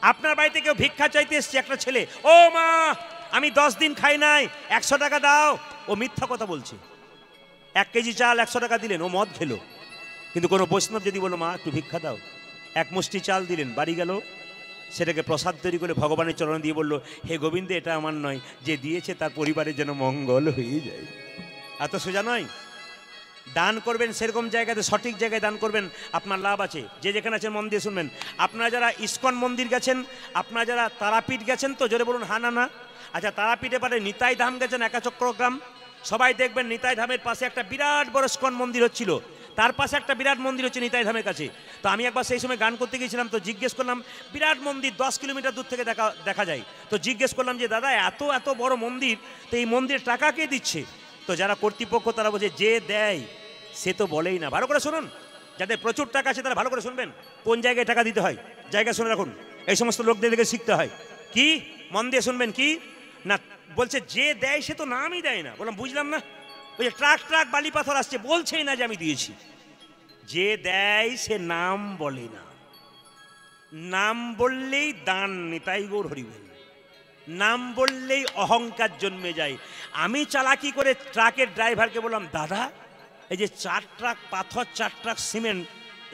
আপনার বাড়িতে কেউ ভিক্ষা চাইতে এসছে, একটা ছেলে, ও মা আমি 10 দিন খাই নাই, 100 টাকা দাও। ও মিথ্যা কথা বলছে। 1 কেজি চাল 100 টাকা দিলেন, ও মদ খেলো। কিন্তু কোনো বৈষ্ণব যদি বলো মা একটু ভিক্ষা দাও, 1 মুষ্টি চাল দিলেন, বাড়ি গেল, সেটাকে প্রসাদ তৈরি করে ভগবানের চরণে দিয়ে বলল, হে গোবিন্দ এটা আমার নয়, যে দিয়েছে তার পরিবারের যেন মঙ্গল হয়ে যায়। এত সোজা নয়। দান করবেন সেরকম জায়গাতে, সঠিক জায়গায় দান করবেন, আপনার লাভ আছে। যে যেখানে আছেন মন দিয়ে শুনবেন। আপনারা যারা ইস্কন মন্দির গেছেন, আপনারা যারা তারাপীঠ গেছেন তো, জোরে বলুন হ্যাঁ না না। আচ্ছা, তারাপীঠে পারে নিতাই ধাম গেছেন, একাচক্রগ্রাম, সবাই দেখবেন নিতাই ধামের পাশে একটা বিরাট বড় ইস্কন মন্দির হচ্ছিল, তার পাশে একটা বিরাট মন্দির হচ্ছে নিতাই ধামের কাছে। তো আমি একবার সেই সময় গান করতে গিয়েছিলাম, তো জিজ্ঞেস করলাম, বিরাট মন্দির 10 কিলোমিটার দূর থেকে দেখা যায়, তো জিজ্ঞেস করলাম যে দাদা এত এত বড় মন্দির, তো এই মন্দিরের টাকা কে দিচ্ছে? তো যারা কর্তৃপক্ষ তারা বলছে যে দেয় সে তো বলেই না। ভালো করে শুনুন, যাদের প্রচুর টাকা আছে তারা ভালো করে শুনবেন, কোন জায়গায় টাকা দিতে হয় জায়গা শুনে রাখুন। এই সমস্ত লোকদের থেকে শিখতে হয়। কি মন দিয়ে শুনবেন, কি না বলছে, যে দেয় সে তো নামই দেয় না। বললাম বুঝলাম না। ওই যে ট্রাক ট্রাক বালি পাথর আসছে, বলছেই না যে আমি দিয়েছি। যে দেয় সে নাম বলে না, নাম বললেই দান, নিতাই গৌর হরিবল। নাম বললেই অহংকার জন্মে যায়। আমি চালাকি করে ট্রাকের ড্রাইভারকে বললাম, দাদা এই যে 4 ট্রাক পাথর 4 ট্রাক সিমেন্ট,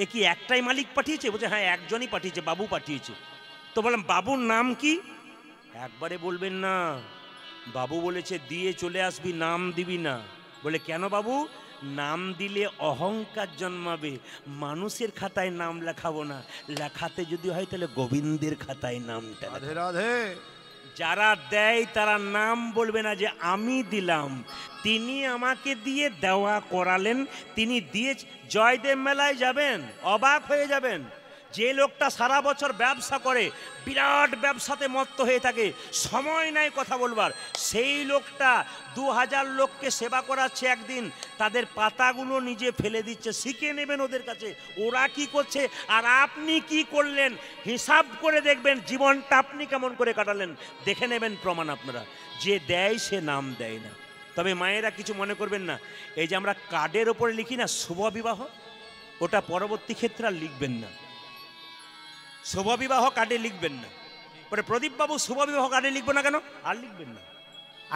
এ কি একটাই মালিক পাঠিয়েছে? বলছে হ্যাঁ একজনই পাঠিয়েছে, বাবু পাঠিয়েছে। তো বললাম বাবুর নাম কি? একবারে বলবেন না, বাবু বলেছে দিয়ে চলে আসবি, নাম দিবি না। বলে কেন বাবু? নাম দিলে অহংকার জন্মাবে, মানুষের খাতায় নাম লেখাবো না, লেখাতে যদি হয় তাহলে গোবিন্দের খাতায় নামটা। রাধে রাধে। যারা দেয় তারা নাম বলবে না যে আমি দিলাম, তিনি আমাকে দিয়ে দেওয়া করালেন, তিনি দিয়ে। জয়দেব মেলায় যাবেন, অবাক হয়ে যাবেন। যে লোকটা সারা বছর ব্যবসা করে, বিরাট ব্যবসাতে মত্ত হয়ে থাকে, সময় নাই কথা বলবার, সেই লোকটা 2000 লোককে সেবা করাচ্ছে একদিন, তাদের পাতাগুলো নিজে ফেলে দিচ্ছে। শিখে নেবেন ওদের কাছে, ওরা কি করছে আর আপনি কি করলেন, হিসাব করে দেখবেন জীবনটা আপনি কেমন করে কাটালেন, দেখে নেবেন প্রমাণ আপনারা। যে দেয় সে নাম দেয় না। তবে মায়েরা কিছু মনে করবেন না, এই যে আমরা কার্ডের ওপরে লিখি না শুভ বিবাহ, ওটা পরবর্তী ক্ষেত্রে আর লিখবেন না। শুভ বিবাহ কার্ডে লিখবেন না। পরে প্রদীপবাবু শুভ বিবাহ কার্ডে লিখবো না কেন? আর লিখবেন না,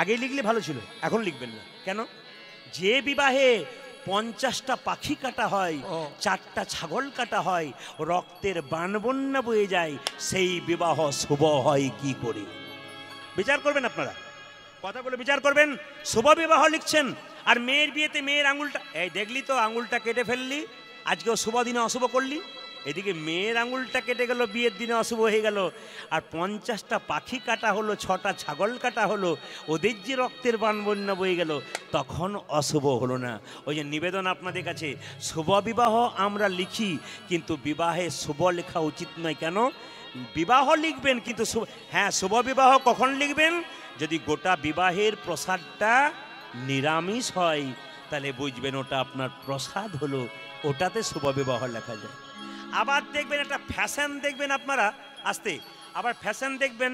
আগে লিখলে ভালো ছিল, এখন লিখবেন না কেন? যে বিবাহে 50টা পাখি কাটা হয়, 4টা ছাগল কাটা হয়, রক্তের বানবন্যা বয়ে যায়, সেই বিবাহ শুভ হয় কি করে? বিচার করবেন আপনারা, কথাগুলো বিচার করবেন। শুভ বিবাহ লিখছেন, আর মেয়ের বিয়েতে মেয়ের আঙুলটা, এই দেখলি তো আঙুলটা কেটে ফেললি, আজকেও শুভ দিনে অশুভ করলি। এদিকে মেয়ের আঙুলটা কেটে গেল, বিয়ের দিনে অশুভ হয়ে গেল, আর 50টা পাখি কাটা হলো, 6টা ছাগল কাটা হলো, ওদের যে রক্তের বানবন্যা বয়ে গেল, তখন অশুভ হলো না। ওই যে নিবেদন আপনাদের কাছে, শুভ বিবাহ আমরা লিখি, কিন্তু বিবাহে শুভ লেখা উচিত নয়। কেন? বিবাহ লিখবেন কিন্তু হ্যাঁ শুভ বিবাহ কখন লিখবেন? যদি গোটা বিবাহের প্রসাদটা নিরামিষ হয়, তাহলে বুঝবেন ওটা আপনার প্রসাদ হলো, ওটাতে শুভ বিবাহ লেখা যায়। আবার দেখবেন একটা ফ্যাশন দেখবেন আপনারা, আসতে আবার ফ্যাশন দেখবেন,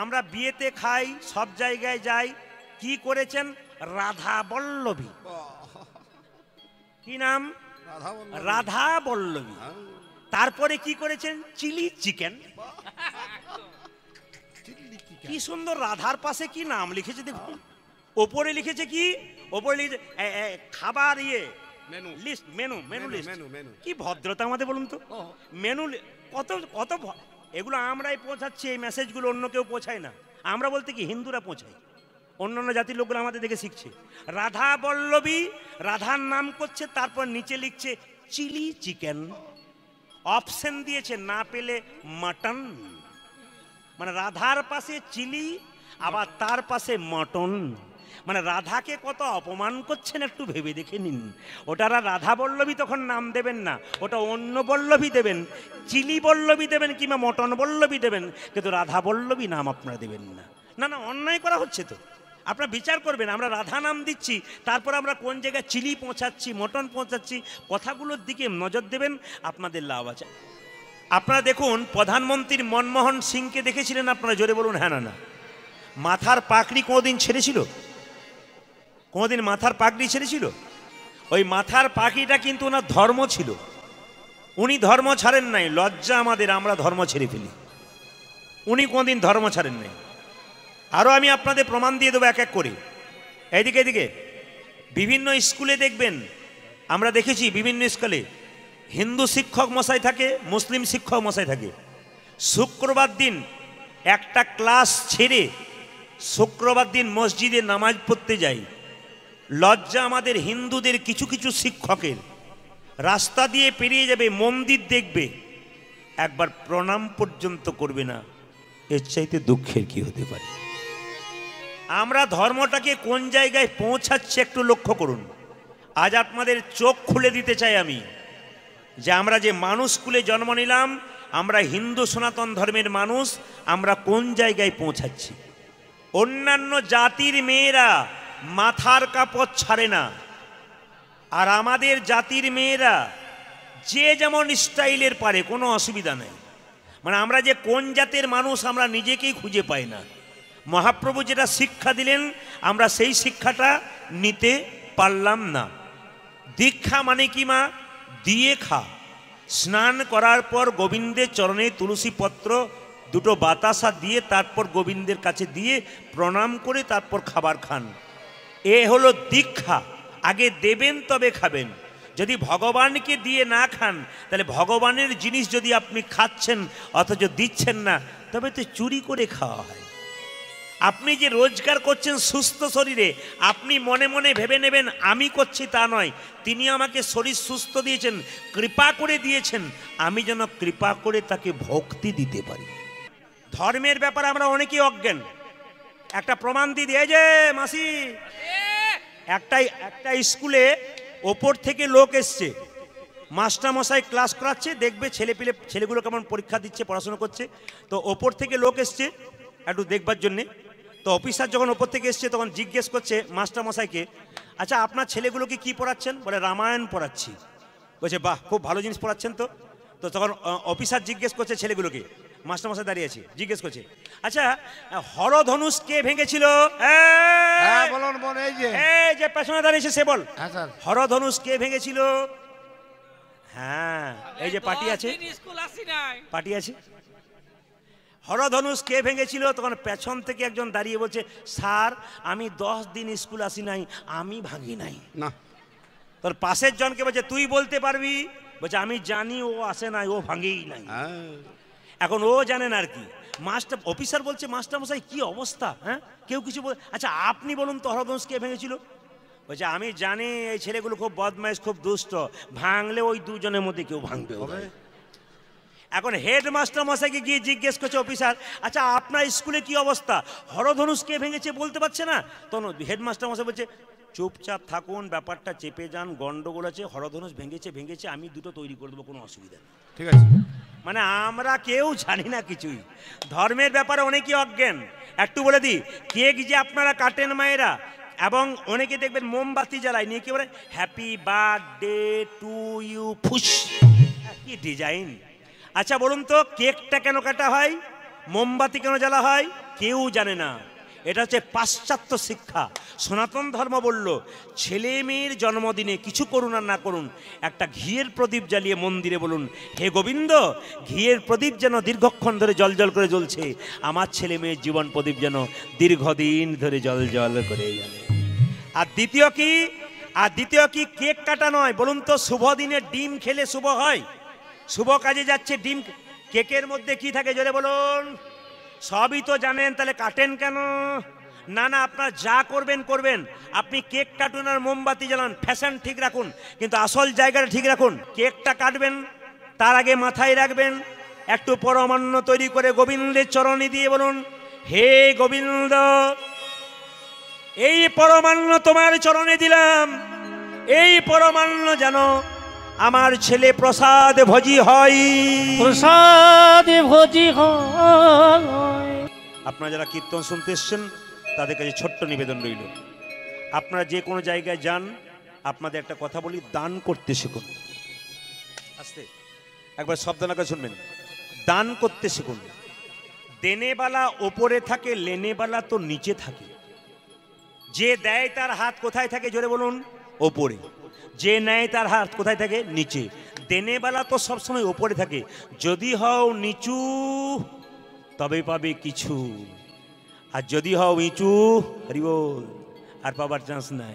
আমরা বিয়েতে খাই, সব জায়গায় যাই, কি করেছেন? রাধা বল্লভী। কি নাম? রাধা বল্লভী। তারপরে কি করেছেন? Chilli chicken. কি সুন্দর, রাধার পাশে কি নাম লিখেছে দেখুন। ওপরে লিখেছে কি? ওপরে লিখেছে খাবার ইয়ে লিস্ট, মেনু লিস্ট। কি ভদ্রতা আমাদের বলুন তো, মেনু কত কত। এগুলো আমরাই পৌঁছাচ্ছি, এই মেসেজগুলো অন্য কেউ পৌঁছায় না। আমরা বলতে কি হিন্দুরা পৌঁছায়, অন্যান্য জাতির লোকগুলো আমাদের দেখে শিখছে। রাধা বল্লভী, রাধার নাম করছে, তারপর নিচে লিখছে চিলি চিকেন। অপশন দিয়েছে, না পেলে মাটন। মানে রাধার পাশে চিলি, আবার তার পাশে মটন। মানে রাধাকে কত অপমান করছেন একটু ভেবে দেখে নিন। ওটারা রাধা বল্লভী তখন নাম দেবেন না, ওটা অন্য বল্লভী দেবেন, চিলি বল্লভী দেবেন কিংবা মটন বল্লভী দেবেন, কিন্তু রাধা বল্লভী নাম আপনারা দেবেন না। না না, অন্যায় করা হচ্ছে তো, আপনারা বিচার করবেন। আমরা রাধা নাম দিচ্ছি, তারপর আমরা কোন জায়গায় চিলি পৌঁছাচ্ছি, মটন পৌঁছাচ্ছি, কথাগুলোর দিকে নজর দেবেন, আপনাদের লাভ আছে। আপনারা দেখুন, প্রধানমন্ত্রী মনমোহন সিংকে দেখেছিলেন আপনারা? জোরে বলুন হ্যাঁ না না। মাথার পাগড়ি কোনোদিন ছেড়েছিল? কোনোদিন মাথার পাগড়ি ছেড়েছিল? ওই মাথার পাগড়িটা কিন্তু ওনার ধর্ম ছিল, উনি ধর্ম ছাড়েন নাই। লজ্জা আমাদের, আমরা ধর্ম ছেড়ে ফেলি। উনি কোনোদিন ধর্ম ছাড়েন নাই। আরও আমি আপনাদের প্রমাণ দিয়ে দেবো এক এক করে। এদিকে এদিকে বিভিন্ন স্কুলে দেখবেন, আমরা দেখেছি বিভিন্ন স্কুলে হিন্দু শিক্ষক মশাই থাকে, মুসলিম শিক্ষক মশাই থাকে। শুক্রবার দিন একটা ক্লাস ছেড়ে শুক্রবার দিন মসজিদে নামাজ পড়তে যাই। লজ্জা আমাদের হিন্দুদের কিছু কিছু শিক্ষকের, রাস্তা দিয়ে পেরিয়ে যাবে, মন্দির দেখবে, একবার প্রণাম পর্যন্ত করবে না। এর চাইতে দুঃখের কি হতে পারে? আমরা ধর্মটাকে কোন জায়গায় পৌঁছাচ্ছে একটু লক্ষ্য করুন। আজ আপনাদের চোখ খুলে দিতে চাই আমি, যে আমরা যে মানুষ কুলে জন্ম নিলাম, আমরা হিন্দু সনাতন ধর্মের মানুষ, আমরা কোন জায়গায় পৌঁছাচ্ছি। অন্যান্য জাতির মেয়েরা মাথার কাপড় ছাড়ে না, আর আমাদের জাতির মেয়েরা যে যেমন স্টাইলের পারে, কোনো অসুবিধা নেই। মানে আমরা যে কোন জাতের মানুষ আমরা নিজেকেই খুঁজে পাই না। মহাপ্রভু যেটা শিক্ষা দিলেন আমরা সেই শিক্ষাটা নিতে পারলাম না। দীক্ষা মানে কি মা? দিয়ে খা। স্নান করার পর গোবিন্দের চরণে তুলসী পত্র দুটো বাতাসা দিয়ে তারপর গোবিন্দের কাছে দিয়ে প্রণাম করে তারপর খাবার খান। এ হলো দীক্ষা। আগে দেবেন তবে খাবেন। যদি ভগবানকে দিয়ে না খান, তাহলে ভগবানের জিনিস যদি আপনি খাচ্ছেন অথচ দিচ্ছেন না, তবে তো চুরি করে খাওয়া হয়। আপনি যে রোজগার করছেন সুস্থ শরীরে, আপনি মনে মনে ভেবে নেবেন আমি করছি, তা নয়। তিনি আমাকে শরীর সুস্থ দিয়েছেন, কৃপা করে দিয়েছেন, আমি যেন কৃপা করে তাকে ভক্তি দিতে পারি। ধর্মের ব্যাপারে আমরা অনেকেই অজ্ঞান। একটা প্রমাণ দিয়ে দিয়ে, যে মাসি, একটা স্কুলে ওপর থেকে লোক এসছে, মাস্টারমশাই ক্লাস করাচ্ছে, দেখবে ছেলেগুলো কেমন পরীক্ষা দিচ্ছে, পড়াশোনা করছে। তো ওপর থেকে লোক এসছে একটু দেখবার জন্যে। তো অফিসার যখন ওপর থেকে এসছে তখন জিজ্ঞেস করছে মাস্টারমশাইকে, আচ্ছা আপনার ছেলেগুলোকে কি পড়াচ্ছেন? বলে রামায়ণ পড়াচ্ছি। বলছে বাহ, খুব ভালো জিনিস পড়াচ্ছেন তো। তো তখন অফিসার জিজ্ঞেস করছে ছেলেগুলোকে, মাস্টারমশাই দাঁড়িয়ে আছে, জিজ্ঞেস করছে, আচ্ছা হরধনুষ কে ভেঙেছিল? এই যে পেছনে দাঁড়িয়েছে সে বল, হরধনুষ কে ভেঙেছিল? হ্যাঁ, এই যে পার্টি আছে, পার্টি আছে। হরধনুষ কে ভেঙেছিল? তখন পেছন থেকে একজন দাঁড়িয়ে বলছে, স্যার আমি 10 দিন স্কুল আসি নাই, আমি ভাঙি নাই। না, তোর পাশের জনকে বলছে তুই বলতে পারবি? বলছে আমি জানি ও আসে নাই, ও ভাঙেই নাই। এখন ও জানেন আর কি। মাস্টার অফিসার বলছে, মাস্টারমশাই কি অবস্থা? হ্যাঁ, কেউ কিছু বল, আচ্ছা আপনি বলুন তো হরধনুষ কে ভেঙেছিল? বলছে আমি জানি এই ছেলেগুলো খুব বদমাইশ, খুব দুষ্ট, ভাঙলে ওই দুজনের মধ্যে কেউ ভাঙবে। এখন হেডমাস্টার মশাইকে গিয়ে জিজ্ঞেস করছে অফিসার, আচ্ছা আপনার স্কুলে কি অবস্থা, হরধনুষ কে ভেঙেছে বলতে পারছে না? তখন হেডমাস্টার মশাই বলছে চুপচাপ থাকুন, ব্যাপারটা চেপে যান, গন্ডগোল আছে, হরধনুষ ভেঙেছে, আমি দুটো তৈরি করে দেবো, কোনো অসুবিধা নেই। ঠিক আছে। মানে আমরা কেউ জানি না কিছুই, ধর্মের ব্যাপারে অনেকেই অজ্ঞান। একটু বলে দিই, কেক যে আপনারা কাটেন মায়েরা, এবং অনেকে দেখবেন মোমবাতি জ্বালায় নিয়ে, কি বলে হ্যাপি বার্থডে টু ইউ, ফুস, কি ডিজাইন। আচ্ছা বলুন তো কেকটা কেন কাটা হয়, মোমবাতি কেন জ্বালা হয়? কেউ জানে না। এটা হচ্ছে পাশ্চাত্য শিক্ষা। সনাতন ধর্ম বলল ছেলে মেয়ের জন্মদিনে কিছু করুন আর না করুন, একটা ঘিয়ের প্রদীপ জ্বালিয়ে মন্দিরে বলুন, হে গোবিন্দ, ঘিয়ের প্রদীপ যেন দীর্ঘক্ষণ ধরে জল জল করে জ্বলছে, আমার ছেলে মেয়ের জীবন প্রদীপ যেন দীর্ঘদিন ধরে জল জল করে জ্বলে। আর দ্বিতীয় কি কেক কাটা নয়। বলুন তো শুভ দিনে ডিম খেলে শুভ হয়? শুভ কাজে যাচ্ছে, ডিম, কেকের মধ্যে কি থাকে জোরে বলুন? সবই তো জানেন, তাহলে কাটেন কেন? না না, আপনার যা করবেন, আপনি কেক কাটুন আর মোমবাতি জ্বালান, ফ্যাশন ঠিক রাখুন, কিন্তু আসল জায়গাটা ঠিক রাখুন। কেকটা কাটবেন তার আগে মাথায় রাখবেন একটু পরমান্ন তৈরি করে গোবিন্দের চরণে দিয়ে বলুন, হে গোবিন্দ, এই পরমান্ন তোমার চরণে দিলাম, এই পরমান্ন যেন আমার ছেলে প্রসাদ ভোজি হয়, প্রসাদ ভোজি হয়। আপনারা যারা কীর্তন শুনতে এসছেন তাদের কাছে ছোট্ট নিবেদন রইল, আপনারা যে কোনো জায়গায় যান, আপনাদের একটা কথা বলি, দান করতে শিখুন। আস্তে একবার সাবধানে শুনবেন, দান করতে শিখুন। দেনেবালা ওপরে থাকে, লেনেবালা তো নিচে থাকে। যে দেয় তার হাত কোথায় থাকে জোরে বলুন? ওপরে। যে নেয় তার হাত কোথায় থাকে? নিচে। দেনেবালা তো সবসময় ওপরে থাকে। যদি হও নিচু তবে পাবে কিছু। আর যদি হও ইঁচু, হরি বল, আর পাবার চান্স নাই।